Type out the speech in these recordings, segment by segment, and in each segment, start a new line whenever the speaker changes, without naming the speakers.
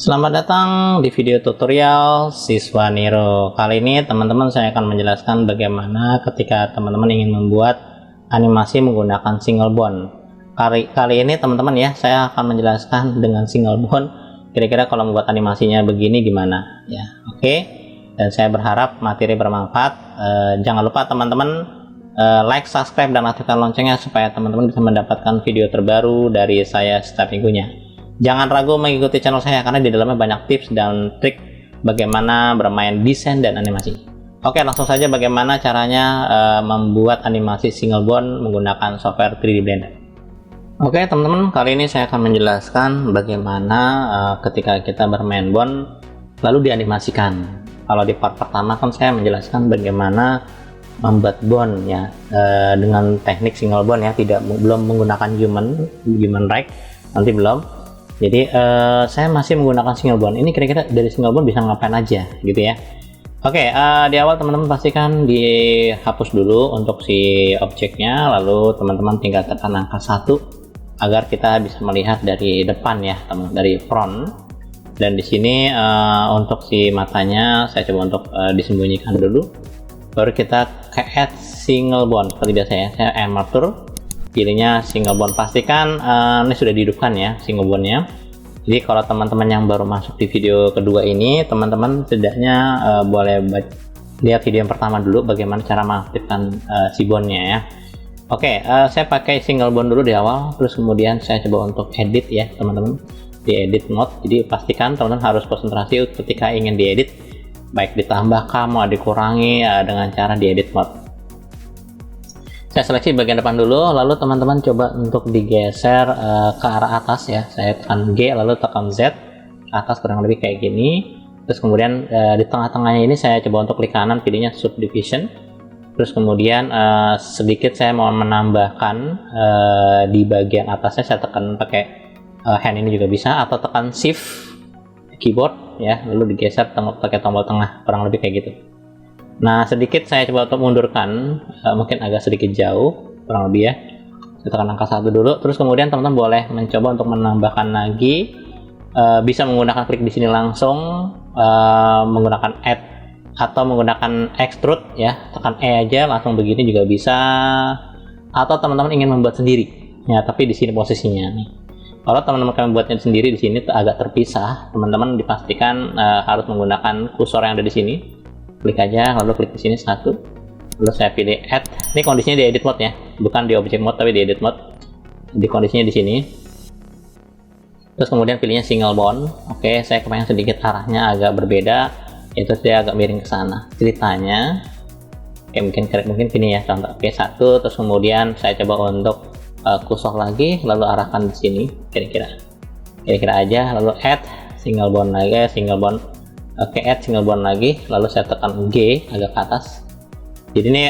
Selamat datang di video tutorial Siswa Niro. Kali ini teman-teman saya akan menjelaskan bagaimana ketika teman-teman ingin membuat animasi menggunakan single bond. Kali ini teman-teman ya, saya akan menjelaskan dengan single bond. Kira-kira kalau membuat animasinya begini gimana ya. Oke. Dan saya berharap materi bermanfaat. Jangan lupa teman-teman like, subscribe, dan aktifkan loncengnya supaya teman-teman bisa mendapatkan video terbaru dari saya setiap minggunya. Jangan ragu mengikuti channel saya karena di dalamnya banyak tips dan trik bagaimana bermain desain dan animasi. Oke, langsung saja bagaimana caranya membuat animasi single bond menggunakan software 3D Blender. Oke teman-teman, kali ini saya akan menjelaskan bagaimana ketika kita bermain bond lalu dianimasikan. Kalau di part pertama kan saya menjelaskan bagaimana membuat bond ya dengan teknik single bond ya, belum menggunakan human rig, nanti belum. Jadi saya masih menggunakan single bond. Ini kira-kira dari single bond bisa ngapain aja gitu ya. Oke, di awal teman-teman pastikan dihapus dulu untuk si objeknya, lalu teman-teman tinggal tekan angka 1 agar kita bisa melihat dari depan ya, teman, dari front. Dan di sini untuk si matanya saya coba untuk disembunyikan dulu. Baru kita ke add single bond seperti biasa ya. Saya amatur. Pilihnya single bond, pastikan ini sudah dihidupkan ya single bondnya. Jadi kalau teman-teman yang baru masuk di video kedua ini, teman-teman setidaknya boleh lihat video yang pertama dulu bagaimana cara mengaktifkan si bondnya ya. Oke, saya pakai single bond dulu di awal, terus kemudian saya coba untuk edit ya teman-teman, di edit mode. Jadi pastikan teman-teman harus konsentrasi ketika ingin diedit, baik ditambahkan mau dikurangi dengan cara diedit mode. Saya seleksi bagian depan dulu, lalu teman-teman coba untuk digeser ke arah atas ya. Saya tekan G lalu tekan Z ke atas kurang lebih kayak gini. Terus kemudian di tengah-tengahnya ini saya coba untuk klik kanan, pilihnya subdivision. Terus kemudian sedikit saya mau menambahkan di bagian atasnya, saya tekan pakai hand ini juga bisa, atau tekan shift keyboard ya, lalu digeser pakai tombol tengah kurang lebih kayak gitu. Nah, sedikit saya coba untuk mundurkan, mungkin agak sedikit jauh, kurang lebih ya. Saya tekan angka 1 dulu, terus kemudian teman-teman boleh mencoba untuk menambahkan lagi, bisa menggunakan klik di sini langsung, menggunakan add atau menggunakan extrude ya, tekan E aja langsung begini juga bisa. Atau teman-teman ingin membuat sendiri, ya tapi di sini posisinya nih. Kalau teman-teman akan membuatnya sendiri di sini agak terpisah, teman-teman dipastikan harus menggunakan kursor yang ada di sini. Klik aja, lalu klik di sini satu, lalu saya pilih add. Ini kondisinya di edit mode ya, bukan di object mode tapi di edit mode. Di kondisinya di sini. Terus kemudian pilihnya single bond. Oke, saya kepengen sedikit arahnya agak berbeda, yaitu dia agak miring ke sana. Ceritanya, mungkin gini ya contoh. Oke, satu, terus kemudian saya coba untuk kursor lagi, lalu arahkan di sini, kira-kira aja, lalu add single bond lagi, single bond. Oke, add single bond lagi, lalu saya tekan G agak ke atas. Jadi ini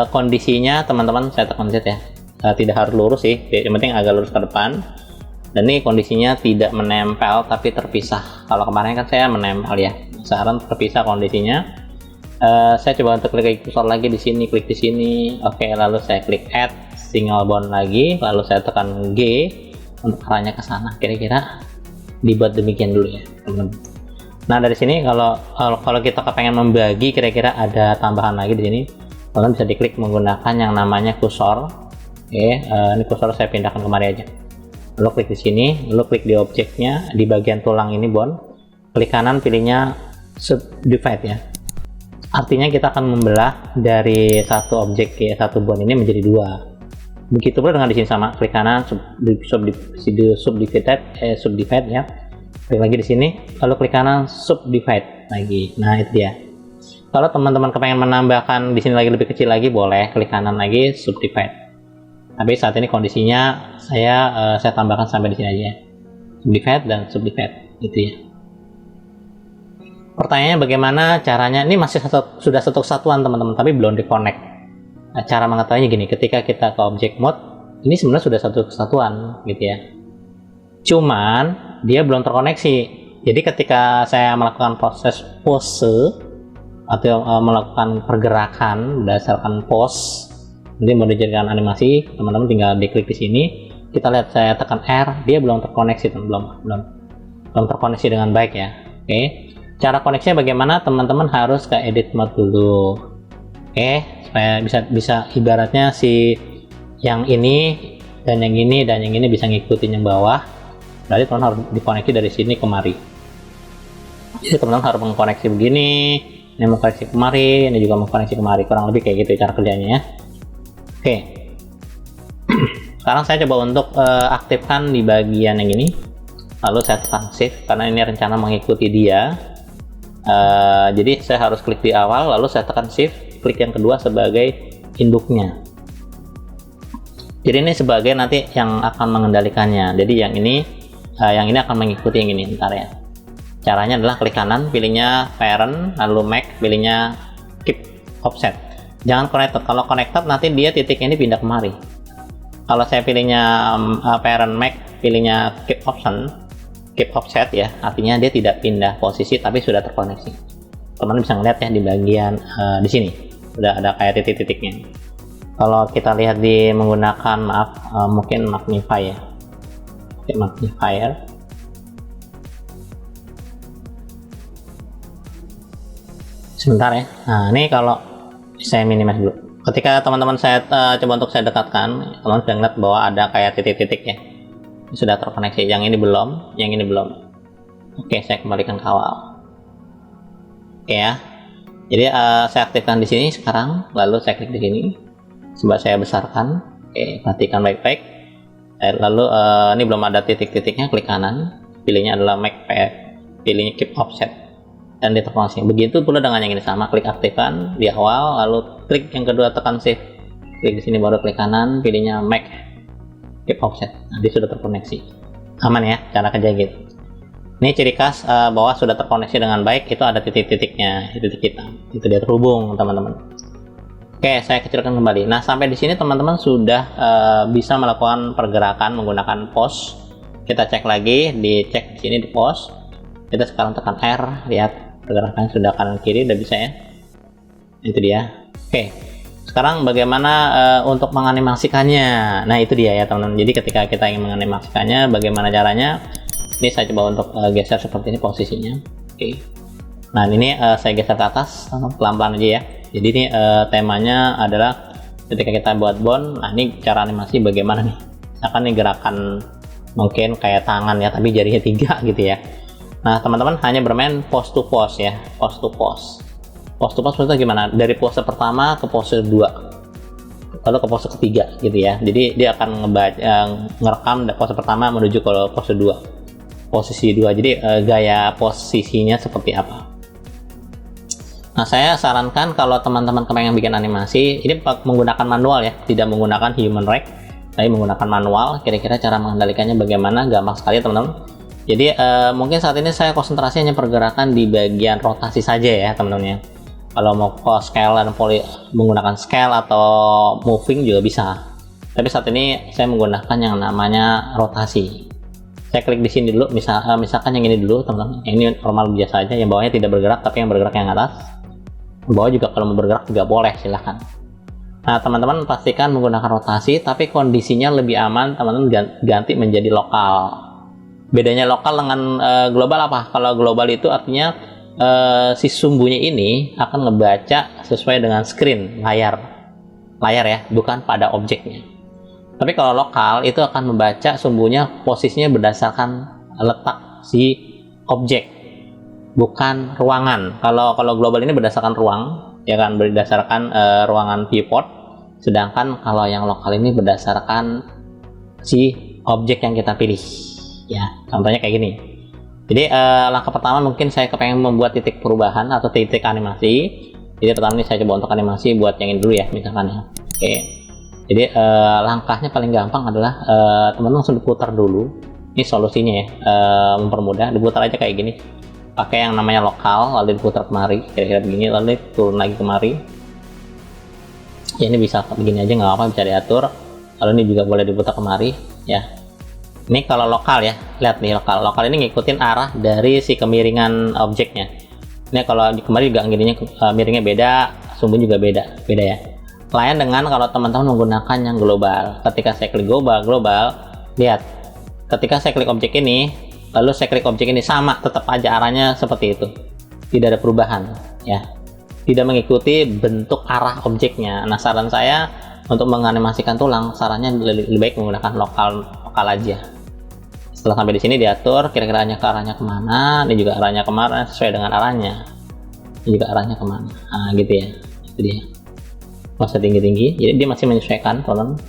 kondisinya teman-teman, saya tekan Z ya, tidak harus lurus sih, yang penting agak lurus ke depan. Dan ini kondisinya tidak menempel tapi terpisah. Kalau kemarin kan saya menempel ya, sekarang terpisah kondisinya. Saya coba untuk klik kursor lagi di sini, klik di sini. Oke, lalu saya klik add single bond lagi, lalu saya tekan G untuk arahnya ke sana. Kira-kira dibuat demikian dulu ya teman-teman. Nah, dari sini kalau kita kepengen membagi, kira-kira ada tambahan lagi di sini. Kalian bisa diklik menggunakan yang namanya kursor. Oke, ini kursor saya pindahkan kemari aja. Lalu klik di sini, lalu klik di objeknya di bagian tulang ini bond. Klik kanan, pilihnya subdivide ya. Artinya kita akan membelah dari satu objek ya, satu bond ini menjadi dua. Begitu pula dengan di sini sama, klik kanan subdivide ya. Klik lagi di sini, lalu klik kanan subdivide lagi. Nah, itu dia. Kalau teman-teman kepengen menambahkan di sini lagi lebih kecil lagi, boleh klik kanan lagi subdivide. Tapi saat ini kondisinya saya tambahkan sampai di sini aja. Subdivide dan subdivide, gitu ya. Pertanyaannya bagaimana caranya? Ini masih sudah satu kesatuan teman-teman, tapi belum di-connect. Nah, cara mengetahuinya gini, ketika kita ke object mode, ini sebenarnya sudah satu kesatuan, gitu ya. Cuman dia belum terkoneksi. Jadi ketika saya melakukan proses pose atau melakukan pergerakan berdasarkan pose, nanti mau dijadikan animasi, teman-teman tinggal diklik di sini. Kita lihat saya tekan R, dia belum terkoneksi, belum. belum terkoneksi dengan baik ya. Oke, cara koneksinya bagaimana? Teman-teman harus ke edit mode dulu. Oke, supaya bisa ibaratnya si yang ini dan yang ini dan yang ini bisa ngikutin yang bawah. Berarti teman harus dikoneksi dari sini kemari. Jadi teman-teman harus mengkoneksi begini, ini mengkoneksi kemari, ini juga mengkoneksi kemari, kurang lebih kayak gitu cara kerjanya ya. Oke, sekarang saya coba untuk aktifkan di bagian yang ini, lalu saya tekan shift karena ini rencana mengikuti dia. Jadi saya harus klik di awal, lalu saya tekan shift, klik yang kedua sebagai induknya. Jadi ini sebagai nanti yang akan mengendalikannya. Jadi yang ini akan mengikuti yang ini. Bentar ya. Caranya adalah klik kanan, pilihnya parent, lalu Mac, pilihnya keep offset. Jangan connected. Kalau connected nanti dia titik ini pindah kemari. Kalau saya pilihnya parent Mac, pilihnya keep offset ya, artinya dia tidak pindah posisi tapi sudah terkoneksi. Teman bisa ngeliat ya di bagian di sini sudah ada kayak titik-titiknya. Kalau kita lihat di menggunakan mungkin magnify ya, magnifier. Sebentar ya. Nah ini kalau saya minimize dulu. Ketika teman-teman saya coba untuk saya dekatkan, teman-teman bisa ngeliat bahwa ada kayak titik-titik ya. Sudah terkoneksi, yang ini belum, yang ini belum. Oke, saya kembalikan ke awal. Oke ya, jadi saya aktifkan di sini sekarang, lalu saya klik di sini, coba saya besarkan. Oke, perhatikan baik-baik. Lalu ini belum ada titik-titiknya, klik kanan, pilihnya adalah Mac, pilihnya keep offset, dan dia terkoneksi. Begitu pula dengan yang ini sama, klik aktifkan di awal, lalu klik yang kedua tekan shift, klik di sini baru klik kanan, pilihnya Mac, keep offset. Nanti sudah terkoneksi, aman ya cara kerja gitu. Ini ciri khas bahwa sudah terkoneksi dengan baik, itu ada titik-titiknya, titik hitam, itu dia terhubung teman-teman. Oke, saya kecilkan kembali. Nah sampai di sini teman-teman sudah bisa melakukan pergerakan menggunakan pause. Kita cek lagi, dicek di sini di pause. Kita sekarang tekan R, lihat pergerakan sudah kanan kiri, udah bisa ya. Itu dia. Oke. Sekarang bagaimana untuk menganimasikannya? Nah itu dia ya teman-teman. Jadi ketika kita ingin menganimasikannya, bagaimana caranya? Ini saya coba untuk geser seperti ini posisinya. Oke. Nah ini saya geser ke atas, pelan-pelan aja ya. Jadi ini temanya adalah ketika kita buat bond. Nah ini cara animasi bagaimana nih? Misalkan nih gerakan mungkin kayak tangan ya, tapi jarinya 3 gitu ya. Nah teman-teman hanya bermain pose to pose ya, pose to pose. Pose to pose itu gimana? Dari pose pertama ke pose 2, lalu ke pose ketiga gitu ya. Jadi dia akan ngerekam pose pertama menuju ke pose 2, posisi 2. Jadi gaya posisinya seperti apa. Nah saya sarankan kalau teman-teman kepengen bikin animasi, ini menggunakan manual ya, tidak menggunakan human rig, tapi menggunakan manual. Kira-kira cara mengendalikannya bagaimana? Gampang sekali teman-teman. Jadi mungkin saat ini saya konsentrasi hanya pergerakan di bagian rotasi saja ya teman-teman ya. Kalau mau scale dan menggunakan scale atau moving juga bisa. Tapi saat ini saya menggunakan yang namanya rotasi. Saya klik di sini dulu, misalkan yang ini dulu teman-teman. Yang ini normal biasa aja, yang bawahnya tidak bergerak tapi yang bergerak yang atas. Bawah juga kalau mau bergerak juga boleh, silahkan. Nah teman-teman pastikan menggunakan rotasi, tapi kondisinya lebih aman teman-teman ganti menjadi lokal. Bedanya lokal dengan global apa? Kalau global itu artinya si sumbunya ini akan ngebaca sesuai dengan screen layar ya, bukan pada objeknya. Tapi kalau lokal itu akan membaca sumbunya posisinya berdasarkan letak si objek, bukan ruangan. Kalau global ini berdasarkan ruang ya kan, berdasarkan ruangan viewport. Sedangkan kalau yang lokal ini berdasarkan si objek yang kita pilih ya. Contohnya kayak gini. Jadi langkah pertama mungkin saya kepengen membuat titik perubahan atau titik animasi. Jadi pertama ini saya coba untuk animasi buat yang ini dulu ya misalkan ya. Oke. Jadi langkahnya paling gampang adalah teman-teman langsung diputar dulu. Ini solusinya ya, mempermudah. Diputar aja kayak gini. Pakai yang namanya lokal, lalu diputar kemari, kira-kira begini, lalu turun lagi kemari. Ya ini bisa begini aja nggak apa-apa, bisa diatur. Lalu ini juga boleh diputar kemari ya. Ini kalau lokal ya, lihat nih lokal ini ngikutin arah dari si kemiringan objeknya. Ini kalau di kemari juga miringnya beda, sumbu juga beda ya. Lain dengan kalau teman-teman menggunakan yang global. Ketika saya klik global, lihat. Ketika saya klik objek ini, lalu saya klik objek ini, sama tetap aja arahnya seperti itu, tidak ada perubahan ya, tidak mengikuti bentuk arah objeknya. Nah, saran saya untuk menganimasikan tulang, sarannya lebih baik menggunakan lokal aja. Setelah sampai di sini diatur kira-kira arahnya kemana, ini juga arahnya kemana, sesuai dengan arahnya, ini juga arahnya kemana. Nah gitu ya, itu dia. Masa tinggi-tinggi, jadi dia masih menyesuaikan teman.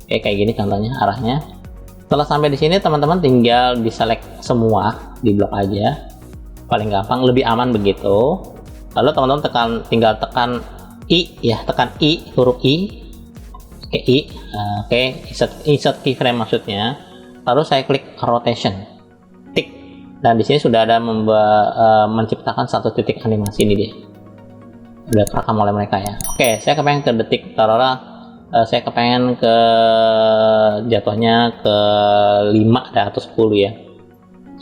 Kayak gini contohnya arahnya. Setelah sampai di sini teman-teman tinggal diselect semua, di blok aja, paling gampang, lebih aman begitu. Lalu teman-teman tinggal tekan I ya, tekan I, huruf I, I, insert keyframe maksudnya. Lalu saya klik rotation, tik, dan di sini sudah ada menciptakan satu titik animasi. Ini dia, udah terekam oleh mereka ya. Oke, saya kepengen ke detik, taruhlah saya kepengen ke jatuhnya ke 5 atau 10 ya,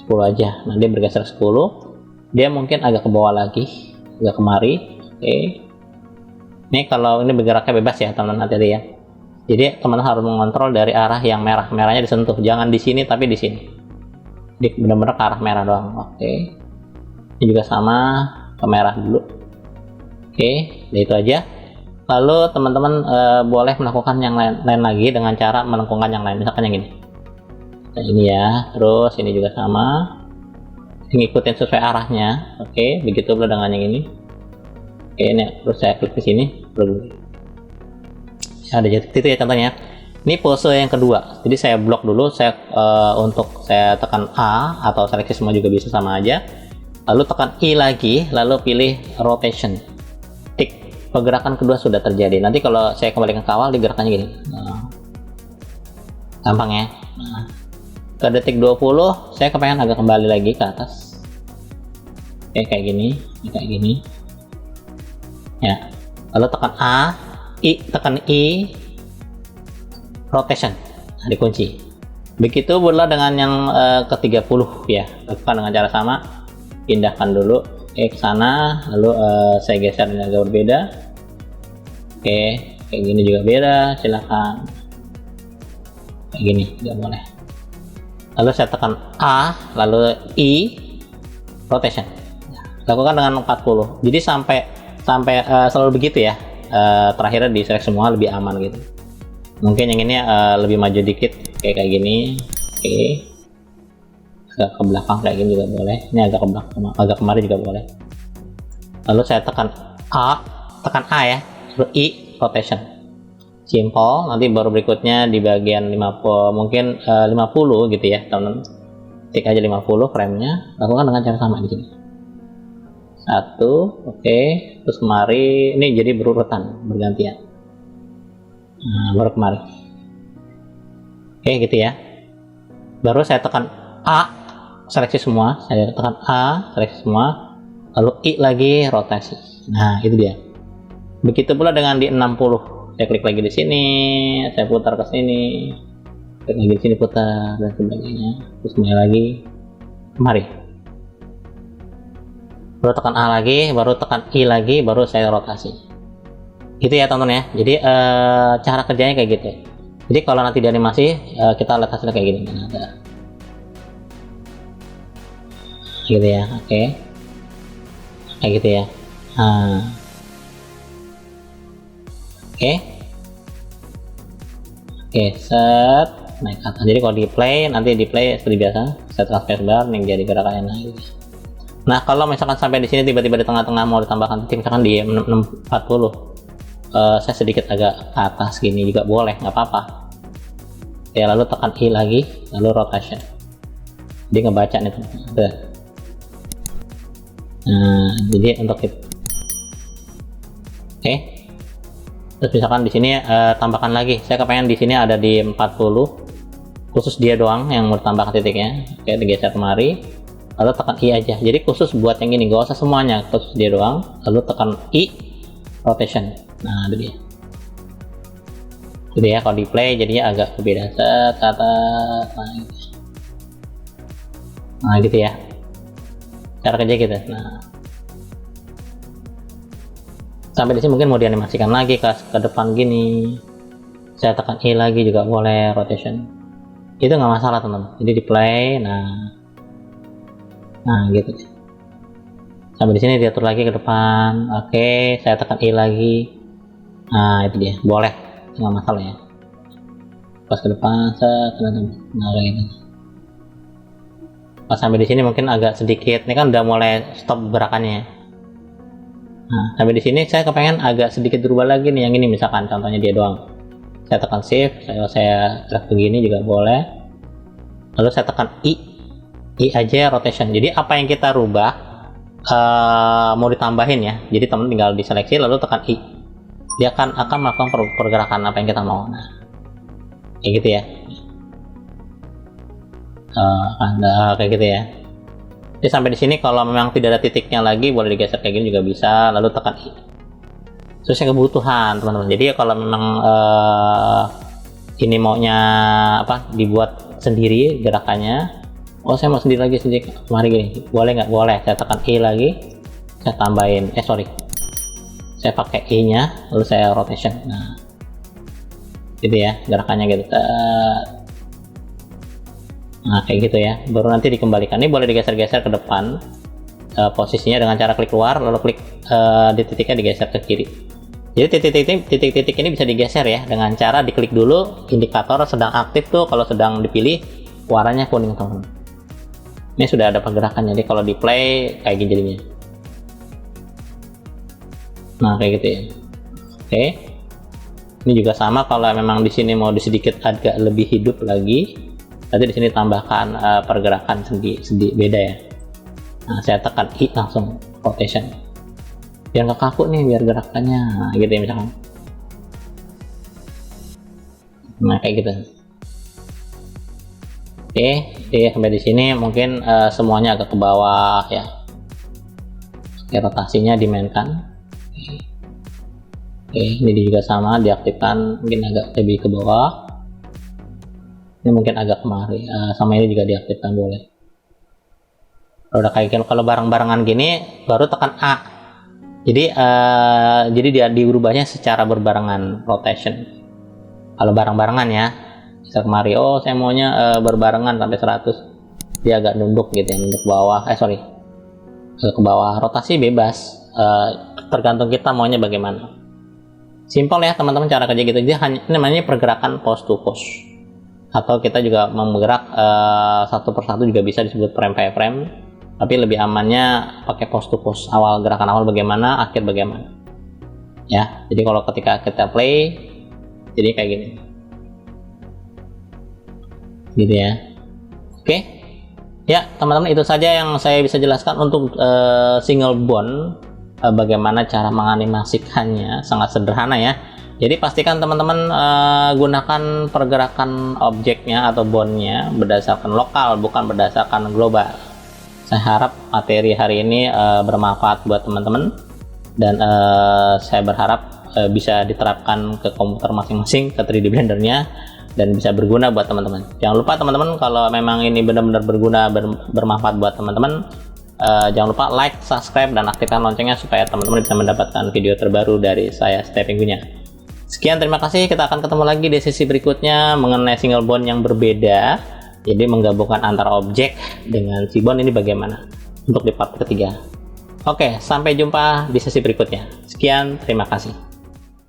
10 aja. Nah, dia bergeser 10, dia mungkin agak ke bawah lagi, agak kemari. Oke, ini kalau ini bergeraknya bebas ya teman-teman, hati-hati ya. Jadi teman-teman harus mengontrol dari arah yang merahnya disentuh, jangan di sini tapi di sini, jadi benar-benar ke arah merah doang. Oke, ini juga sama, ke merah dulu. Oke, itu aja. Lalu teman-teman boleh melakukan yang lain lagi dengan cara melengkungkan yang lain, misalkan yang ini. Nah, ini ya, terus ini juga sama, ngikutin sesuai arahnya. Oke, begitu pula dengan yang ini. Oke, ini terus saya klik ke sini, ada itu ya contohnya. Ini pose yang kedua, jadi saya blok dulu, saya untuk saya tekan A atau seleksi semua juga bisa, sama aja. Lalu tekan I lagi, lalu pilih rotation, tik. Pergerakan kedua sudah terjadi. Nanti kalau saya kembalikan ke awal, digerakannya gini. Gampang ya. Nah, ke detik 20 saya kepengen agak kembali lagi ke atas. Kayak gini, kayak gini. Ya. Lalu tekan A, tekan I, rotation. Nah, dikunci. Begitu pula dengan yang ke 30 ya. Lakukan dengan cara sama. Pindahkan dulu ke sana, lalu saya geser ini agak berbeda. Oke, kayak gini juga beda, silakan. Kayak gini juga boleh. Lalu saya tekan A, lalu I, rotation. Lakukan dengan 40. Jadi sampai selalu begitu ya. Terakhirnya di select semua, lebih aman gitu. Mungkin yang ini lebih maju dikit, kayak gini. Oke, agak ke belakang kayak gini juga boleh. Ini agak ke belakang, agak kemari juga boleh. Lalu saya tekan A ya, terus I, rotation. Simple. Nanti baru berikutnya di bagian 50, mungkin 50 gitu ya teman-teman. Tik aja 50 frame-nya. Lakukan dengan cara sama di sini. 1, oke. Terus kemari, ini jadi berurutan, bergantian. Nah, baru kemari. Oke, gitu ya. Baru saya tekan A, seleksi semua. Saya tekan A, seleksi semua. Lalu I lagi, rotasi. Nah, itu dia. Begitu pula dengan di 60. Saya klik lagi di sini, saya putar ke sini, klik lagi di sini, putar dan sebagainya. Terus kembali lagi, kemari. Baru tekan A lagi, baru tekan I lagi, baru saya rotasi. Gitu ya teman-teman ya. Jadi cara kerjanya kayak gitu. Jadi kalau nanti di animasi kita lihat hasilnya kayak gini. Nah, gitu ya, oke. Kayak gitu ya. Nah. Oke, set, naik ke atas. Jadi kalau di play, nanti di play seperti biasa, saya tekan spacebar, nih jadi gerakannya naik. Nah, kalau misalkan sampai di sini tiba-tiba di tengah-tengah mau ditambahkan titik, misalkan di 40, saya sedikit agak ke atas gini juga boleh, nggak apa-apa. Ya, lalu tekan I lagi, lalu rotation. Dia ngebaca nih teman-teman. Nah, jadi untuk itu. Oke. Terus misalkan di sini tambahkan lagi. Saya kepengen di sini ada di 40, khusus dia doang yang mau ditambahkan titiknya. Oke, digeser kemari. Lalu tekan I aja. Jadi khusus buat yang ini, gak usah semuanya, khusus dia doang. Lalu tekan I, rotation. Nah, itu dia. Jadi ya, kalau di play jadinya agak berbeda. Set ke atas. Nah, gitu ya. Cara kerja gitu. Nah, sampai di sini mungkin mau dianimasikan lagi ke depan gini. Saya tekan I lagi juga boleh, rotation. Itu nggak masalah teman-teman. Jadi di play. Nah, Nah gitu. Sampai di sini diatur lagi ke depan. Oke, saya tekan I lagi. Nah itu dia, boleh, nggak masalah ya. Pas ke depan, nah kayak gitu. Pas sampai di sini mungkin agak sedikit, ini kan udah mulai stop gerakannya. Nah sampai di sini saya kepengen agak sedikit berubah lagi nih, yang ini misalkan contohnya dia doang. Saya tekan shift, saya drag begini juga boleh. Lalu saya tekan I aja rotation. Jadi apa yang kita rubah mau ditambahin ya. Jadi teman tinggal diseleksi lalu tekan I. Dia akan melakukan pergerakan apa yang kita mau. Nah, kayak gitu ya. Kayak gitu ya. Jadi sampai di sini kalau memang tidak ada titiknya lagi boleh digeser kayak gini juga bisa. Lalu tekan I. Sesuai kebutuhan teman-teman. Jadi kalau memang ini maunya apa dibuat sendiri gerakannya, oh saya mau sendiri lagi mari gini, boleh nggak? Boleh. Saya tekan I lagi, saya tambahin saya pakai I nya lalu saya rotation. Nah gitu ya gerakannya gitu. Nah kayak gitu ya, baru nanti dikembalikan. Ini boleh digeser-geser ke depan posisinya dengan cara klik keluar lalu klik di titiknya digeser ke kiri. Jadi titik-titik ini bisa digeser ya dengan cara diklik dulu indikator sedang aktif tuh, kalau sedang dipilih warnanya kuning teman-teman. Ini sudah ada pergerakan, jadi kalau di play kayak gini jadinya. Nah kayak gitu ya. Oke. Ini juga sama kalau memang di sini mau sedikit agak lebih hidup lagi, nanti di sini tambahkan pergerakan sedikit beda ya. Nah saya tekan I langsung rotation. Biar nggak kaku nih, biar gerakannya nah, gitu ya misalkan. Nah kayak gitu. Oke, sampai di sini mungkin semuanya agak ke bawah ya. Oke, rotasinya dimainkan. Oke, ini juga sama diaktifkan, mungkin agak lebih ke bawah. Ini mungkin agak kemari, sama ini juga diaktifkan boleh. Kalau udah kayak gini, kalau bareng-barengan gini baru tekan A. Jadi dia diubahnya secara berbarengan rotation. Kalau bareng-barengan ya, bisa kemari. Oh saya maunya berbarengan sampai 100. Dia agak nunduk gitu ya, nunduk bawah. Ke bawah. Rotasi bebas. Tergantung kita maunya bagaimana. Simpel ya teman-teman cara kerja gitu. Dia hanya namanya pergerakan pose to pose. Atau kita juga bergerak satu persatu juga bisa disebut frame by frame. Tapi lebih amannya pakai pose to pose. Awal gerakan awal bagaimana, akhir bagaimana. Ya, jadi kalau ketika kita play, jadi kayak gini. Gitu ya. Oke. Ya, teman-teman itu saja yang saya bisa jelaskan untuk single bone. Bagaimana cara menganimasikannya, sangat sederhana ya. Jadi pastikan teman-teman gunakan pergerakan objeknya atau bone-nya berdasarkan lokal, bukan berdasarkan global. Saya harap materi hari ini bermanfaat buat teman-teman, dan saya berharap bisa diterapkan ke komputer masing-masing, ke 3D Blender-nya, dan bisa berguna buat teman-teman. Jangan lupa teman-teman, kalau memang ini benar-benar berguna, bermanfaat buat teman-teman, jangan lupa like, subscribe, dan aktifkan loncengnya supaya teman-teman bisa mendapatkan video terbaru dari saya setiap minggunya. Sekian, terima kasih. Kita akan ketemu lagi di sesi berikutnya mengenai single bone yang berbeda. Jadi menggabungkan antara objek dengan si bone ini bagaimana untuk di part ketiga. Oke, sampai jumpa di sesi berikutnya. Sekian, terima kasih.